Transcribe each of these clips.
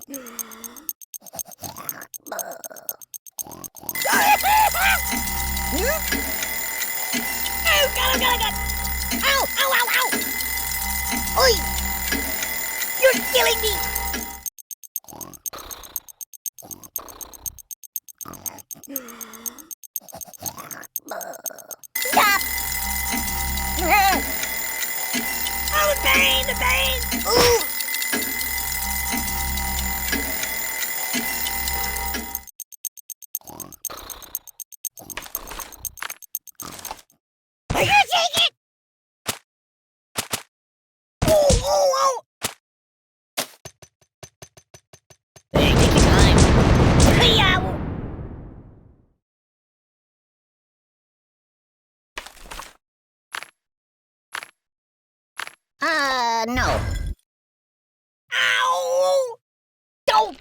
Oh, God. Ow, ow, ow, ow! Oi! You're killing me! Stop! Oh, the pain! Ooh! Are you take it? Oh! Hey, take your time. Yow! No. Ow! Don't!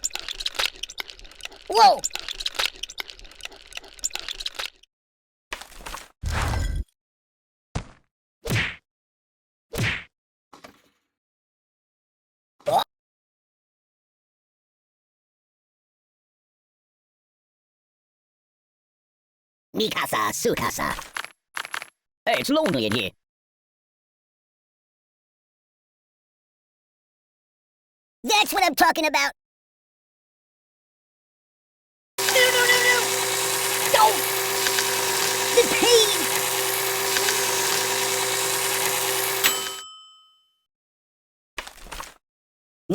Whoa! Mikasa, Sukasa. Hey, it's lonely in here. That's what I'm talking about. No! Don't! The pain!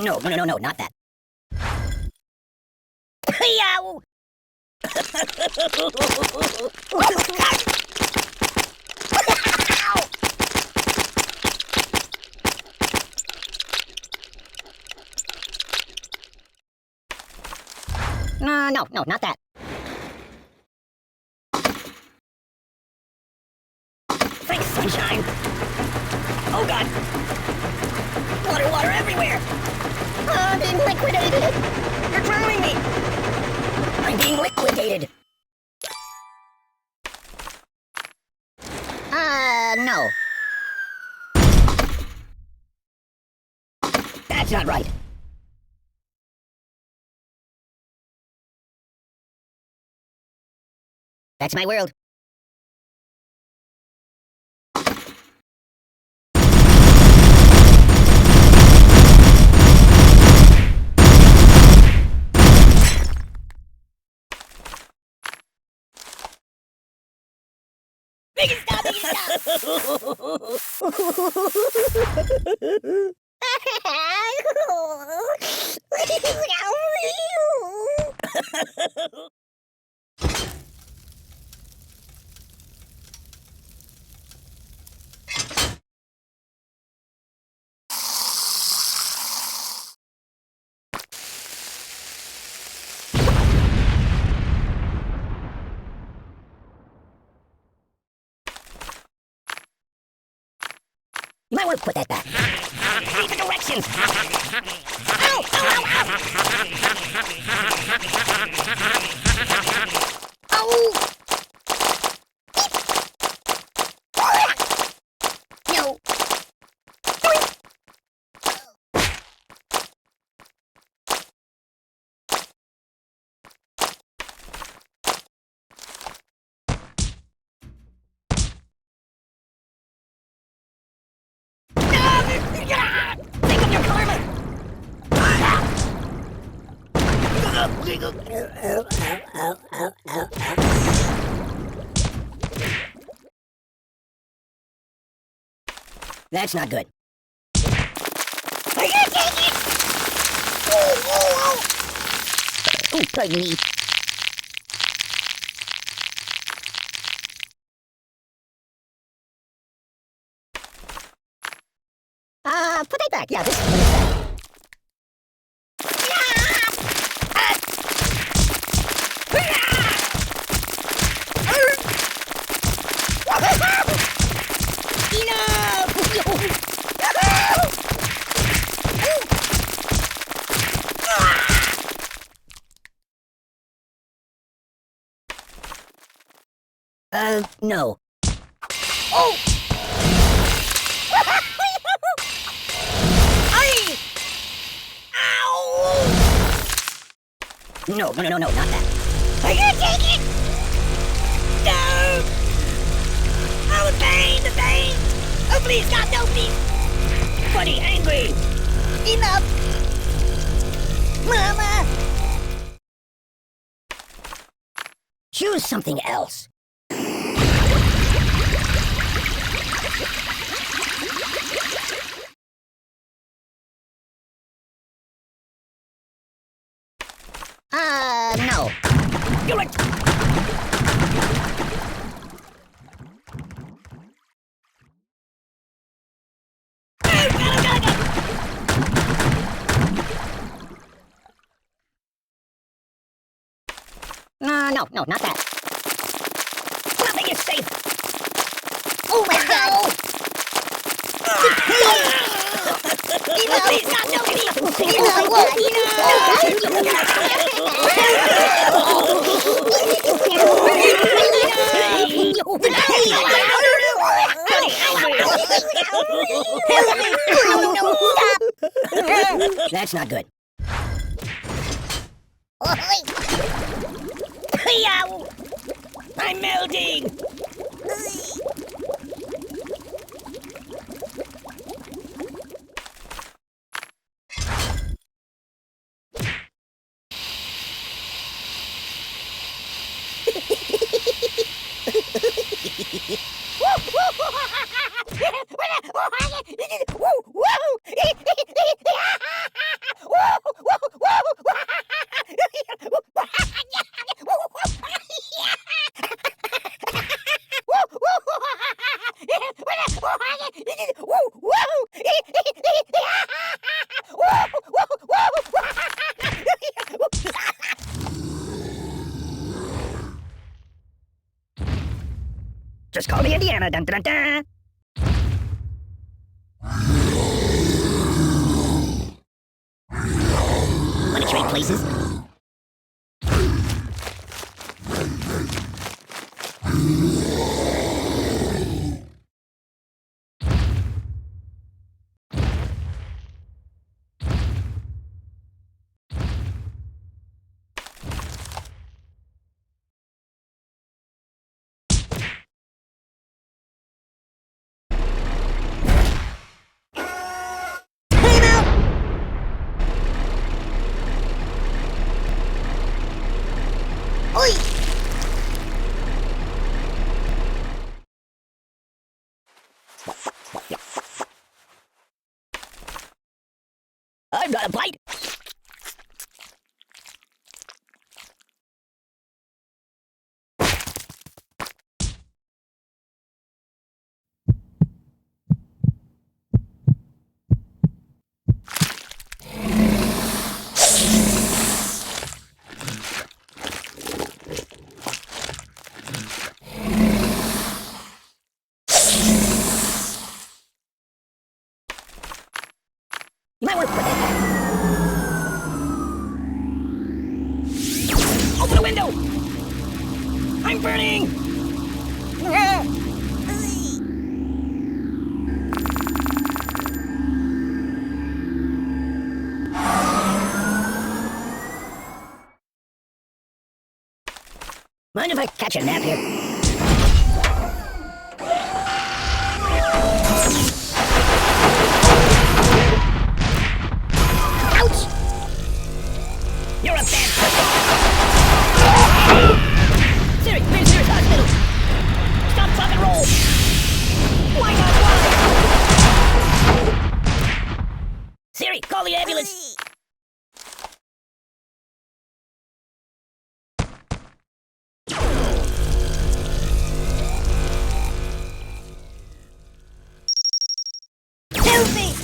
No, not that. Yow! No, not that. Thanks, sunshine. Oh, God. Water everywhere. I'm being liquidated. You're drowning me. I'm being liquidated. No. That's not right. That's my world. Make it stop! You might want to put that back. Read the directions! Ow! Oh! No! Think of your karma! That's not good. Are you taking it? Oh, pardon me. Put that back. Yeah, this is back. No. Oh! Ow! No, not that. I can't take it! No! Oh, the pain! Oh, please, God, no, please! Funny, angry! Enough! Mama! Choose something else. No. You're right. No, not that. Nothing is safe. Oh my God! Please, God, no, That's not good. I'm melting! Just call me Indiana. Dun dun dun. Wanna trade places? I've got a bite. You might want to put that back. Open the window! I'm burning! Mind if I catch a nap here? You're a bad person! Siri, where's Sirius Hospital? Stop, drop, and roll! Why not? Why? Siri, call the ambulance! Help me!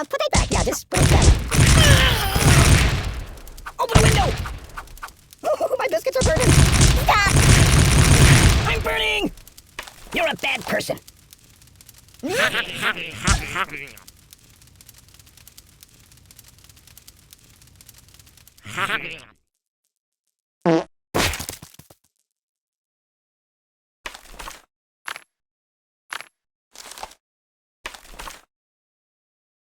Put it back. Yeah, just put it back. Open the window! Oh, my biscuits are burning. Stop! I'm burning! You're a bad person.